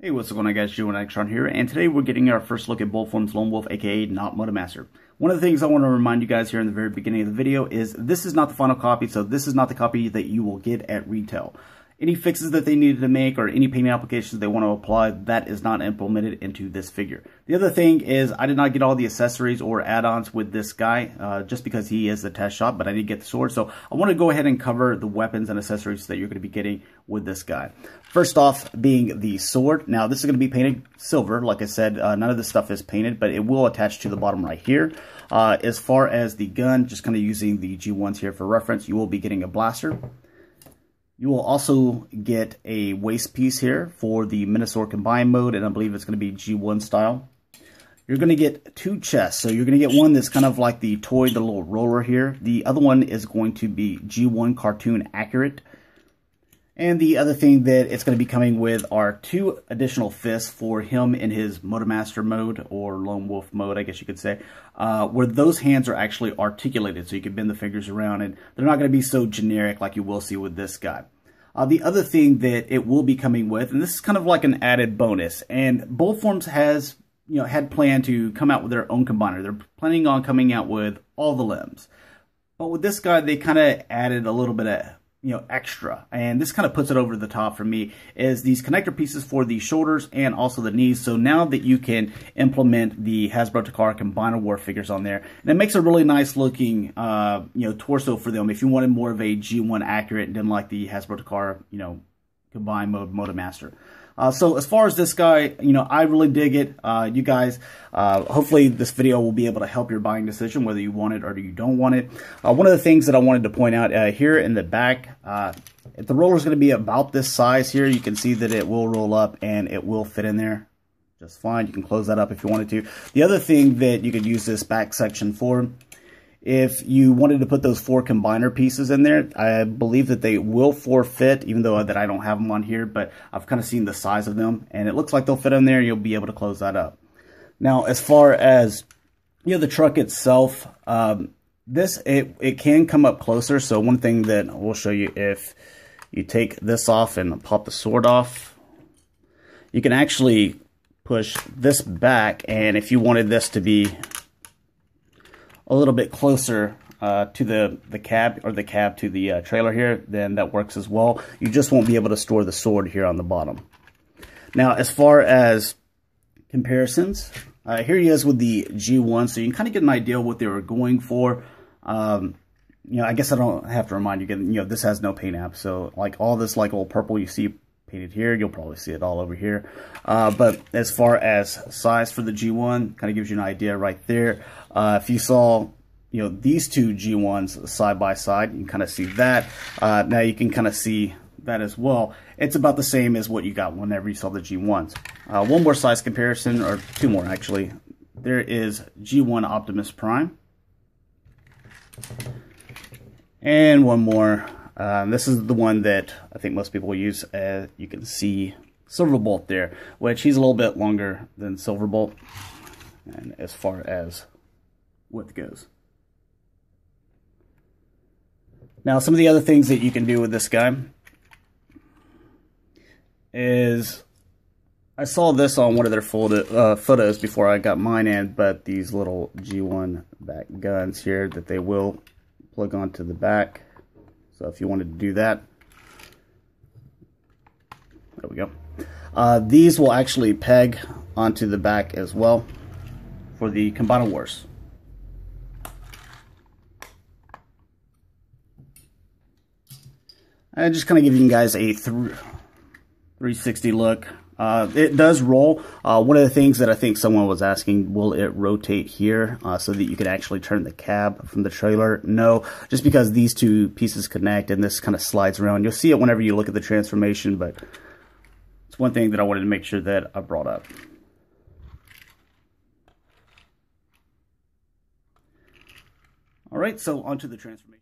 Hey, what's going on guys, Joe and Extron here, and today we're getting our first look at Bullform's Lonewolf, aka not Motormaster. One of the things I want to remind you guys here in the very beginning of the video is this is not the final copy, so this is not the copy that you will get at retail. Any fixes that they needed to make or any painting applications they want to apply, that is not implemented into this figure. The other thing is I did not get all the accessories or add-ons with this guy just because he is the test shop, but I did get the sword. So I want to go ahead and cover the weapons and accessories that you're going to be getting with this guy. First off being the sword. Now this is going to be painted silver. Like I said, none of this stuff is painted, but it will attach to the bottom right here. As far as the gun, just kind of using the G1s here for reference, you will be getting a blaster. You will also get a waist piece here for the Minnesota combined mode, and I believe it's going to be G1 style. You're going to get two chests. So you're going to get one that's kind of like the toy, the little roller here. The other one is going to be G1 cartoon accurate. And the other thing that it's going to be coming with are two additional fists for him in his Motormaster mode, or Lone Wolf mode, I guess you could say, where those hands are actually articulated, so you can bend the fingers around, and they're not going to be so generic like you will see with this guy. The other thing that it will be coming with, and this is kind of like an added bonus, and Bullforms has, had planned to come out with their own combiner. They're planning on coming out with all the limbs, but with this guy, they kind of added a little bit of extra, and this kind of puts it over the top for me, is these connector pieces for the shoulders and also the knees. So now that you can implement the Hasbro Takara Combiner War figures on there, and it makes a really nice looking torso for them if you wanted more of a G1 accurate than like the Hasbro Takara combined mode Motormaster. So as far as this guy, I really dig it. You guys, hopefully this video will be able to help your buying decision, whether you want it or you don't want it. One of the things that I wanted to point out here in the back, the roller is going to be about this size here. You can see that it will roll up and it will fit in there just fine. You can close that up if you wanted to. The other thing that you could use this back section for, if you wanted to put those 4 combiner pieces in there, I believe that they will fit, even though that I don't have them on here, but I've kind of seen the size of them, and it looks like they'll fit in there. You'll be able to close that up. Now, as far as the truck itself, it can come up closer. So one thing that we'll show you, if you take this off and pop the sword off, you can actually push this back, and if you wanted this to be a little bit closer to the cab, or the cab to the trailer here, then that works as well. You just won't be able to store the sword here on the bottom. Now, as far as comparisons, here he is with the G1, so you can kind of get an idea of what they were going for. I guess I don't have to remind you again, this has no paint app, so like all this like old purple you see painted here, you'll probably see it all over here. But as far as size for the G1, kind of gives you an idea right there. If you saw, these two G1s side by side, you can kind of see that. Now you can kind of see that as well. It's about the same as what you got whenever you saw the G1s. One more size comparison, or two more actually. There is G1 Optimus Prime. And one more. This is the one that I think most people will use. You can see Silverbolt there, which he's a little bit longer than Silverbolt, and as far as width goes. Now, some of the other things that you can do with this guy is, I saw this on one of their photos before I got mine in, but these little G1 back guns here that they will plug onto the back. So if you wanted to do that, there we go. These will actually peg onto the back as well for the Combiner Wars. And just kind of giving you guys a 360 look. It does roll. One of the things that I think someone was asking, will it rotate here so that you could actually turn the cab from the trailer? No, just because these two pieces connect and this kind of slides around. You'll see it whenever you look at the transformation, but it's one thing that I wanted to make sure that I brought up. All right, so onto the transformation.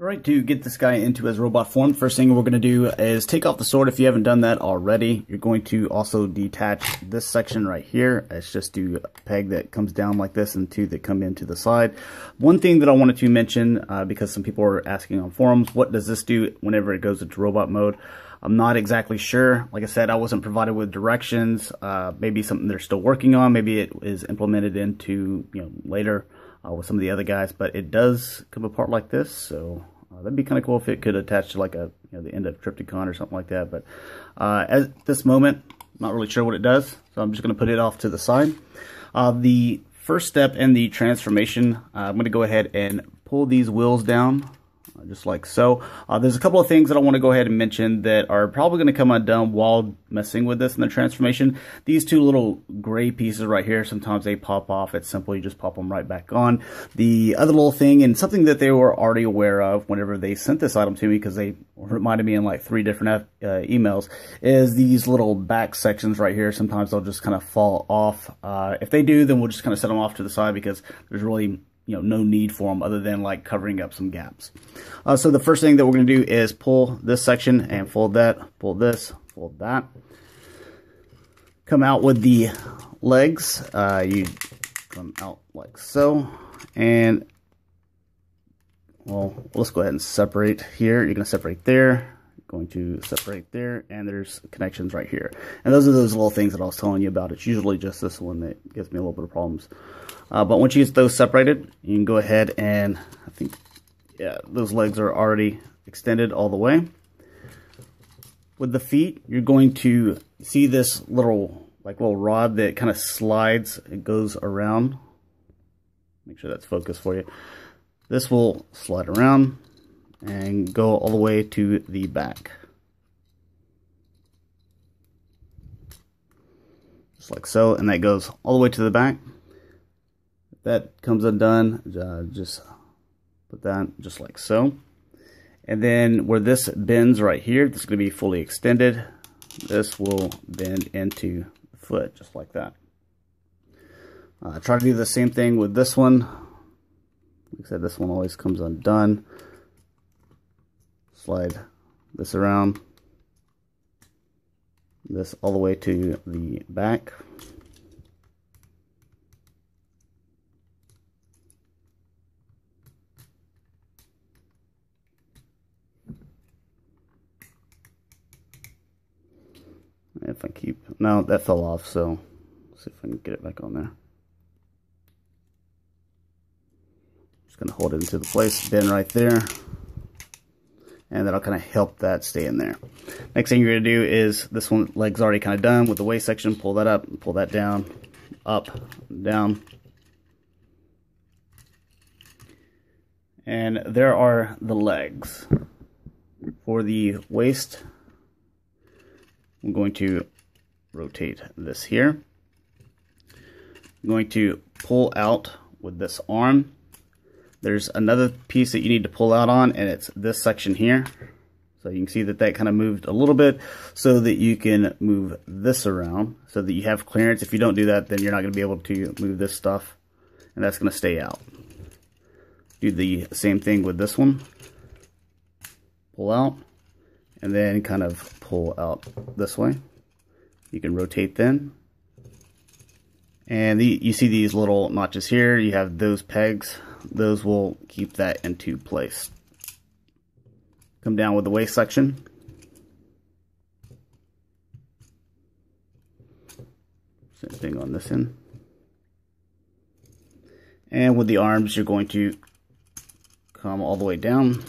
Alright, to get this guy into his robot form, first thing we're going to do is take off the sword. If you haven't done that already, you're going to also detach this section right here. It's just a peg that comes down like this and two that come into the side. One thing that I wanted to mention, because some people are asking on forums, what does this do whenever it goes into robot mode? I'm not exactly sure. Like I said, I wasn't provided with directions. Maybe something they're still working on. Maybe it is implemented into, later with some of the other guys. But it does come apart like this, so that'd be kind of cool if it could attach to like a, the end of Triptychon or something like that. But at this moment, not really sure what it does, so I'm just going to put it off to the side. The first step in the transformation, I'm going to go ahead and pull these wheels down, just like so. There's a couple of things that I want to go ahead and mention that are probably going to come undone while messing with this in the transformation. These two little gray pieces right here, sometimes they pop off. It's simple, you just pop them right back on. The other little thing, and something that they were already aware of whenever they sent this item to me, because they reminded me in like 3 different emails, is these little back sections right here. Sometimes they'll just kind of fall off. If they do, then we'll just kind of set them off to the side, because there's really no need for them other than like covering up some gaps. So the first thing that we're going to do is pull this section and fold that, pull this, fold that. Come out with the legs. You come out like so, and well, let's go ahead and separate here. You're going to separate there, going to separate there, and there's connections right here. And those are those little things that I was telling you about. It's usually just this one that gives me a little bit of problems. But once you get those separated, you can go ahead and, I think, yeah, those legs are already extended all the way. With the feet, you're going to see this little rod that kind of slides. It goes around. Make sure that's focused for you. This will slide around and go all the way to the back. Just like so, and that goes all the way to the back. If that comes undone, just put that just like so. And then where this bends right here, this is going to be fully extended. This will bend into the foot, just like that. Try to do the same thing with this one. Like I said, this one always comes undone. Slide this around, this all the way to the back. If I keep, no, that fell off, so let's see if I can get it back on there. Just gonna hold it into the place, bend right there. And that'll kind of help that stay in there. Next thing you're going to do is, this one leg's already kind of done with the waist section. Pull that up, pull that down, up, down. And there are the legs. For the waist, I'm going to rotate this here. I'm going to pull out with this arm. There's another piece that you need to pull out on, and it's this section here. So you can see that that kind of moved a little bit, so that you can move this around so that you have clearance. If you don't do that, then you're not going to be able to move this stuff, and that's going to stay out. Do the same thing with this one. Pull out, and then kind of pull out this way. You can rotate then. And you see these little notches here. You have those pegs. Those will keep that into place. Come down with the waist section. Same thing on this end. And with the arms, you're going to come all the way down.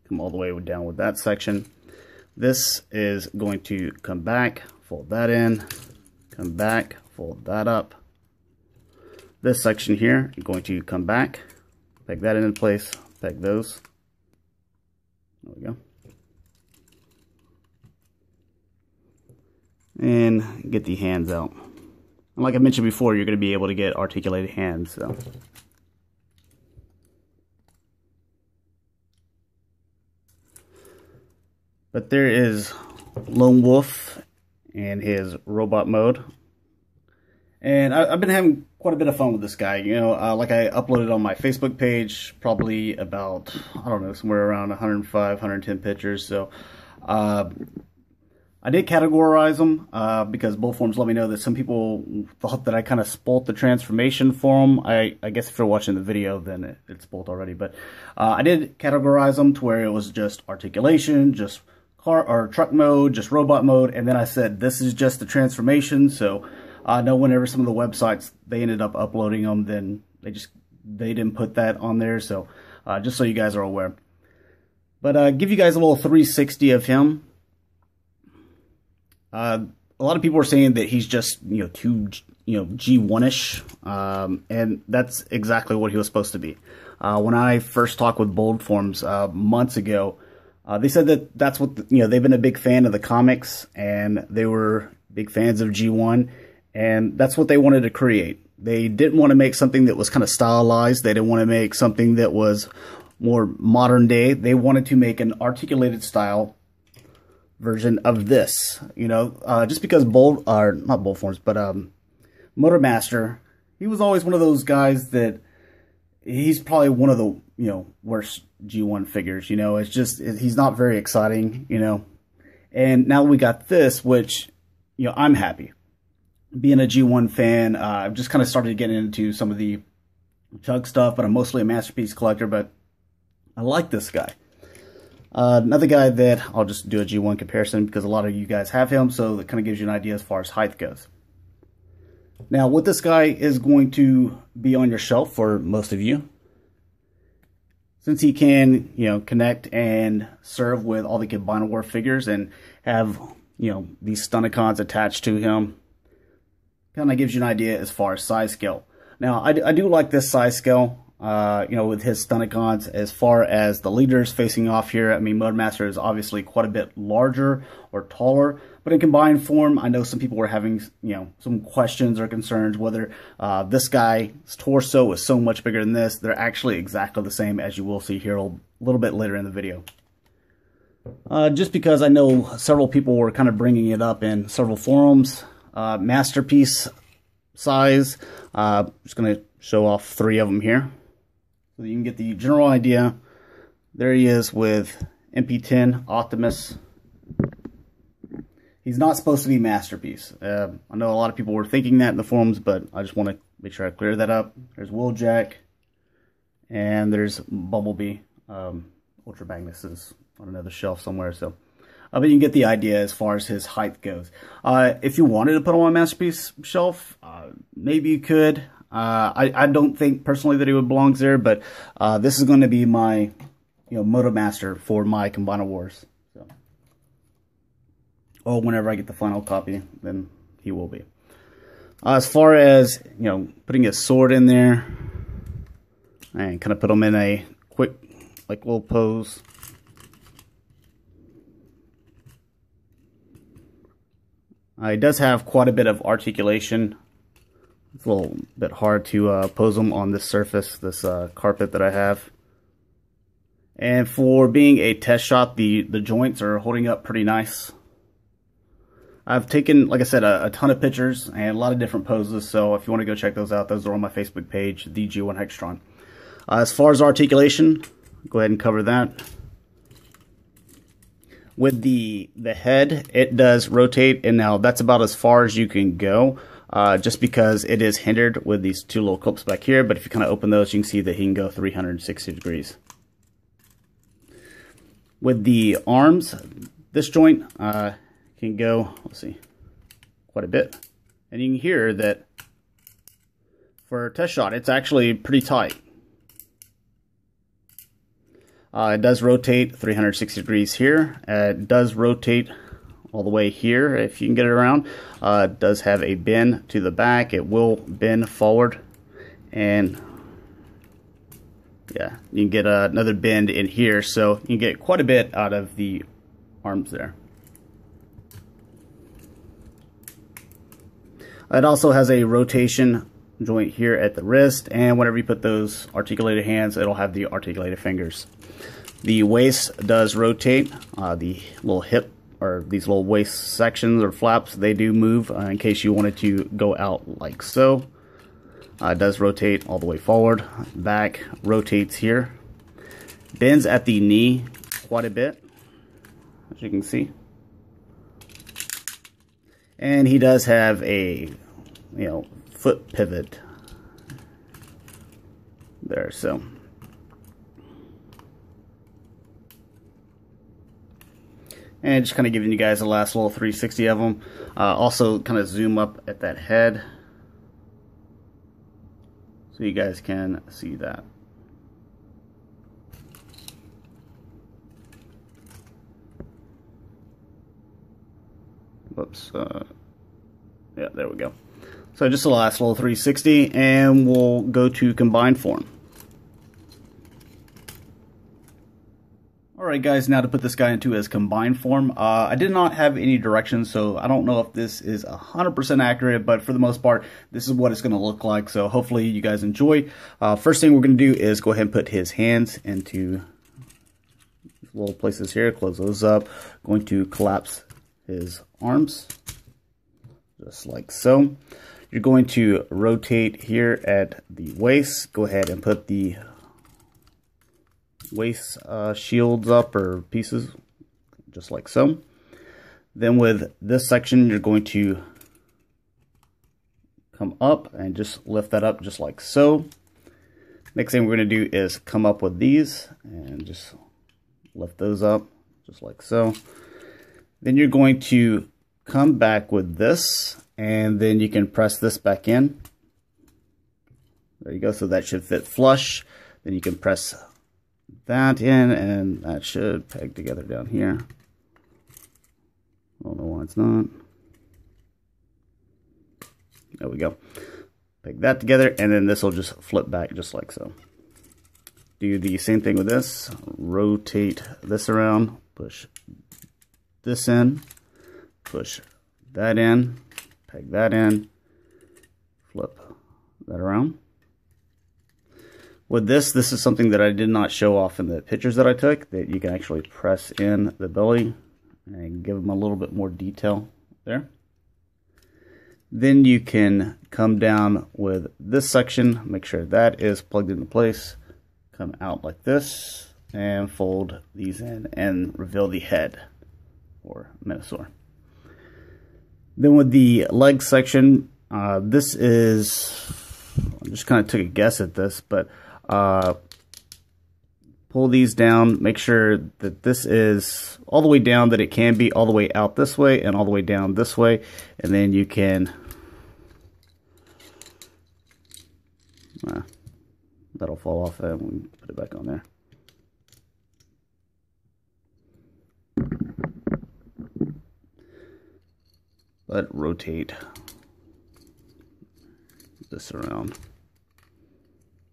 Come all the way down with that section. This is going to come back, fold that in, come back, fold that up. This section here, you're going to come back, peg that into place, peg those. There we go. And get the hands out. And like I mentioned before, you're going to be able to get articulated hands. So. But there is Lonewolf and his robot mode. And I've been having quite a bit of fun with this guy. You know, like I uploaded on my Facebook page, probably about, I don't know, somewhere around 105, 110 pictures. So I did categorize them because both forums let me know that some people thought that I kind of spoilt the transformation for them. I guess if you're watching the video, then it's spoilt already. But I did categorize them to where it was just articulation, just car or truck mode, just robot mode, and then I said this is just the transformation. So I know whenever some of the websites they ended up uploading them, then they didn't put that on there. So just so you guys are aware. But give you guys a little 360 of him. A lot of people are saying that he's just, too, G1-ish, and that's exactly what he was supposed to be. When I first talked with Bold Forms months ago, they said that that's what, they've been a big fan of the comics, and they were big fans of G1, and that's what they wanted to create. They didn't want to make something that was kind of stylized. They didn't want to make something that was more modern day. They wanted to make an articulated style version of this, just because not Bold Forms, but Motormaster, he was always one of those guys that he's probably one of the worst G1 figures. It's just he's not very exciting, and now we got this, which I'm happy. Being a G1 fan, I've just kind of started getting into some of the Chug stuff, but I'm mostly a Masterpiece collector. But I like this guy. Another guy that I'll just do a G1 comparison because a lot of you guys have him, so that kind of gives you an idea as far as height goes. Now, what this guy is going to be on your shelf for most of you, since he can, connect and serve with all the Combiner War figures and have, these Stunticons attached to him, kind of gives you an idea as far as size scale. Now, I do like this size scale. With his Stunticons, as far as the leaders facing off here, I mean, Motormaster is obviously quite a bit larger or taller, but in combined form, I know some people were having, some questions or concerns whether this guy's torso is so much bigger than this. They're actually exactly the same, as you will see here a little bit later in the video. Just because I know several people were kind of bringing it up in several forums. Masterpiece size, just going to show off 3 of them here, so you can get the general idea. There he is with MP10 Optimus. He's not supposed to be Masterpiece. I know a lot of people were thinking that in the forums, but I just want to make sure I clear that up. There's Wheeljack, and there's Bumblebee. Ultra Magnus is on another shelf somewhere, so but you can get the idea as far as his height goes. If you wanted to put him on a Masterpiece shelf, maybe you could. I don't think personally that he would belong there, but this is going to be my Motormaster for my Combiner Wars. So, whenever I get the final copy, then he will be. As far as putting his sword in there and kind of put him in a quick little pose. It does have quite a bit of articulation. It's a little bit hard to pose them on this surface, this carpet that I have. And for being a test shot, the joints are holding up pretty nice. I've taken, like I said, a ton of pictures and a lot of different poses, so if you want to go check those out, those are on my Facebook page, the G1 Hextron. As far as articulation, go ahead and cover that. With the head, it does rotate, and now that's about as far as you can go, just because it is hindered with these 2 little clips back here. But if you kind of open those, you can see that he can go 360 degrees. With the arms, this joint can go, let's see, quite a bit. And you can hear that for a test shot, it's actually pretty tight. It does rotate 360 degrees here. It does rotate all the way here if you can get it around. It does have a bend to the back. It will bend forward. And yeah, you can get another bend in here. So you can get quite a bit out of the arms there. It also has a rotation joint here at the wrist, and whenever you put those articulated hands, it'll have the articulated fingers. The waist does rotate. The little hip, or these little waist sections or flaps, they do move in case you wanted to go out like so. It does rotate all the way forward. Back rotates here. Bends at the knee quite a bit, as you can see. And he does have a, foot pivot there, so. And just kind of giving you guys a last little 360 of them. Also kind of zoom up at that head so you guys can see that. Whoops. Yeah, there we go. So just a last little 360, and we'll go to combined form. Alright guys, now to put this guy into his combined form. I did not have any directions, so I don't know if this is 100% accurate, but for the most part, this is what it's going to look like, so hopefully you guys enjoy. First thing we're going to do is go ahead and put his hands into little places here, close those up. Going to collapse his arms, just like so. You're going to rotate here at the waist. Go ahead and put the waist shields up, or pieces, just like so. Then with this section, you're going to come up and just lift that up just like so. Next thing we're going to do is come up with these and just lift those up just like so. Then you're going to come back with this, and then you can press this back in. There you go, so that should fit flush. Then you can press that in, and that should peg together down here. I don't know why it's not. There we go. Peg that together, and then this will just flip back just like so. Do the same thing with this. Rotate this around, push this in, push that in, peg that in, flip that around. With this is something that I did not show off in the pictures that I took, that you can actually press in the belly and give them a little bit more detail there. Then you can come down with this section, make sure that is plugged into place, come out like this, and fold these in and reveal the head, or Minosaur. Then with the leg section, this is, I just kind of took a guess at this, but pull these down, make sure that this is all the way down that it can be, all the way out this way and all the way down this way, and then you can that'll fall off and we put it back on there. But rotate this around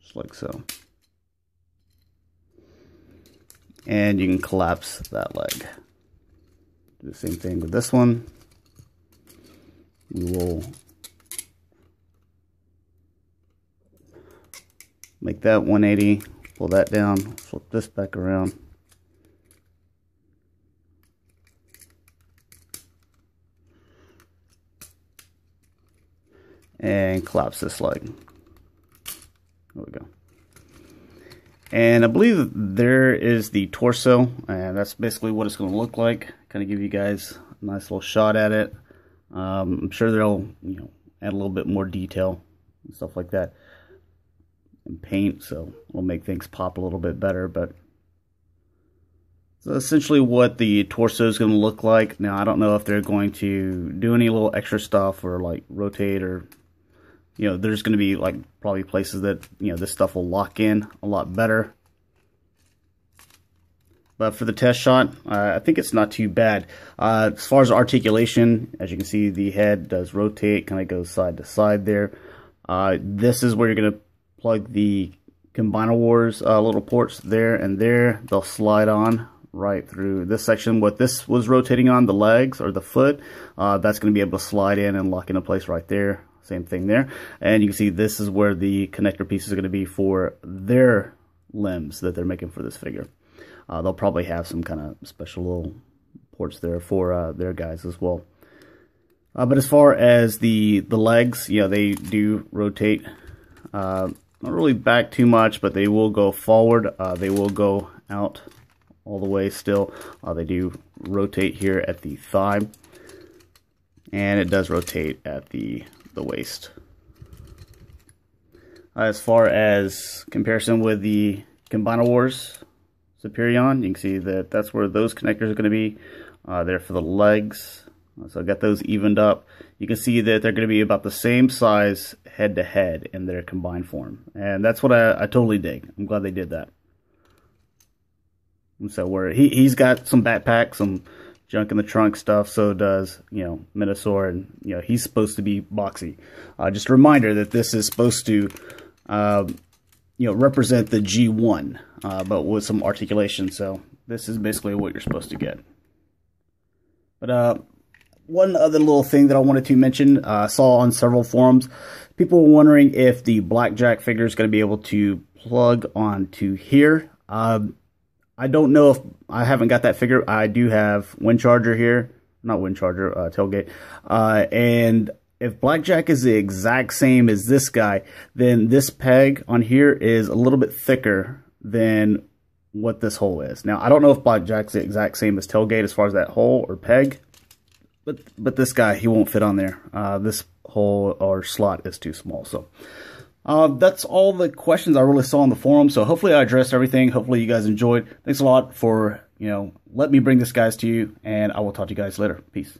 just like so, and you can collapse that leg. Do the same thing with this one. We will make that 180, pull that down, flip this back around, and collapse this leg. There we go. And I believe there is the torso, and that's basically what it's going to look like. Kind of give you guys a nice little shot at it. I'm sure they'll add a little bit more detail and stuff like that and paint, so we'll make things pop a little bit better. But so essentially what the torso is going to look like. Now I don't know if they're going to do any little extra stuff or like rotate, or there's going to be like probably places that this stuff will lock in a lot better. But for the test shot, I think it's not too bad. As far as articulation, as you can see, the head does rotate, kind of goes side to side there. This is where you're going to plug the Combiner Wars little ports there and there. They'll slide on right through this section. What this was rotating on, the legs or the foot, that's going to be able to slide in and lock into place right there. Same thing there. And you can see this is where the connector pieces are going to be for their limbs that they're making for this figure. They'll probably have some kind of special little ports there for their guys as well. But as far as the legs, they do rotate. Not really back too much, but they will go forward. They will go out all the way still. They do rotate here at the thigh. and it does rotate at the waist. As far as comparison with the Combiner Wars Superion, you can see that that's where those connectors are going to be. There for the legs. So I got those evened up. You can see that they're going to be about the same size head to head in their combined form. And that's what I totally dig. I'm glad they did that. And so where he's got some backpack, some junk in the trunk stuff, so does, Minosaur, and, he's supposed to be boxy. Just a reminder that this is supposed to, represent the G1, but with some articulation. So this is basically what you're supposed to get. But, one other little thing that I wanted to mention, I saw on several forums, people were wondering if the Blackjack figure is going to be able to plug onto here. I don't know if I haven't got that figure. I do have wind charger here, not wind charger, tailgate. And if Blackjack is the exact same as this guy, then this peg on here is a little bit thicker than what this hole is. Now, I don't know if Blackjack's the exact same as tailgate as far as that hole or peg. But this guy, he won't fit on there. This hole or slot is too small. So that's all the questions I really saw on the forum. So hopefully I addressed everything. Hopefully you guys enjoyed. Thanks a lot for, letting me bring this guys to you. And I will talk to you guys later. Peace.